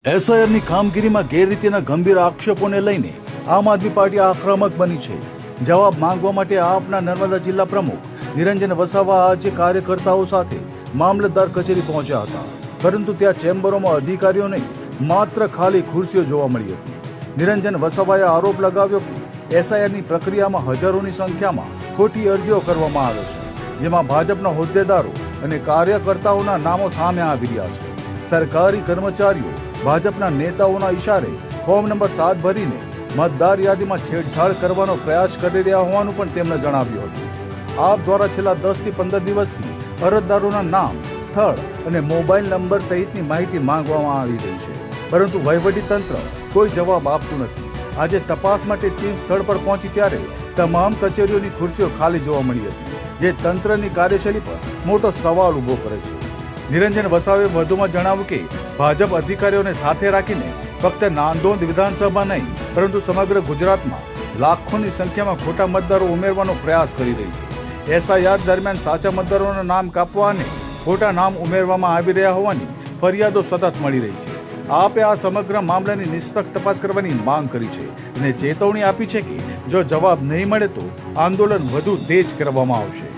એસઆઈઆરની કામગીરીમાં ગેરરીતિના ગંભીર આક્ષેપોને લઈને આમ આદમી પાર્ટી આક્રમક બની છે. જવાબ માંગવા માટે આપના નર્મદા જિલ્લા પ્રમુખ નિરંજન વસાવા આજે કાર્યકર્તાઓ સાથે મામલતદાર કચેરી પહોંચ્યા હતા, પરંતુ ત્યાં ચેમ્બરોમાં અધિકારીઓ નહીં, માત્ર ખાલી ખુરશીઓ જોવા મળી હતી. નિરંજન વસાવાએ આરોપ લગાવ્યો કે એસઆઈઆરની પ્રક્રિયામાં હજારોની સંખ્યામાં ખોટી અરજીઓ કરવામાં આવે છે, જેમાં ભાજપના હોદ્દેદારો અને કાર્યકર્તાઓના નામો સામે આવી રહ્યા છે. સરકારી કર્મચારીઓ ભાજપના નેતાઓના ઇશારે ફોર્મ નંબર 7 ભરીને મતદાર યાદીમાં છેડછાડ કરવાનો પ્રયાસ કરી રહ્યા હોવાનું પણ તેમણે જણાવ્યું હતું. આપ દ્વારા છેલ્લા 10 થી 15 દિવસથી અરજદારોના નામ, સ્થળ અને મોબાઈલ નંબર સહિતની માહિતી માંગવામાં આવી રહી છે, પરંતુ વહીવટીતંત્ર કોઈ જવાબ આપતું નથી. આજે તપાસ માટે ટીમ સ્થળ પર પહોંચી ત્યારે તમામ કચેરીઓની ખુરશીઓ ખાલી જોવા મળી હતી, જે તંત્રની કાર્યશૈલી પર મોટો સવાલ ઊભો કરે છે. નિરંજન વસાવાએ વધુમાં જણાવ્યું કે ભાજપ અધિકારીઓને સાથે રાખીને ફક્ત નાંદોદ વિધાનસભા નહીં, પરંતુ સમગ્ર ગુજરાતમાં લાખોની સંખ્યામાં ખોટા મતદારો ઉમેરવાનો પ્રયાસ કરી રહી છે. એસઆઈઆર દરમિયાન સાચા મતદારોના નામ કાપવા અને ખોટા નામ ઉમેરવામાં આવી રહ્યા હોવાની ફરિયાદો સતત મળી રહી છે. આપે આ સમગ્ર મામલાની નિષ્પક્ષ તપાસ કરવાની માંગ કરી છે અને ચેતવણી આપી છે કે જો જવાબ નહીં મળે તો આંદોલન વધુ તેજ કરવામાં આવશે.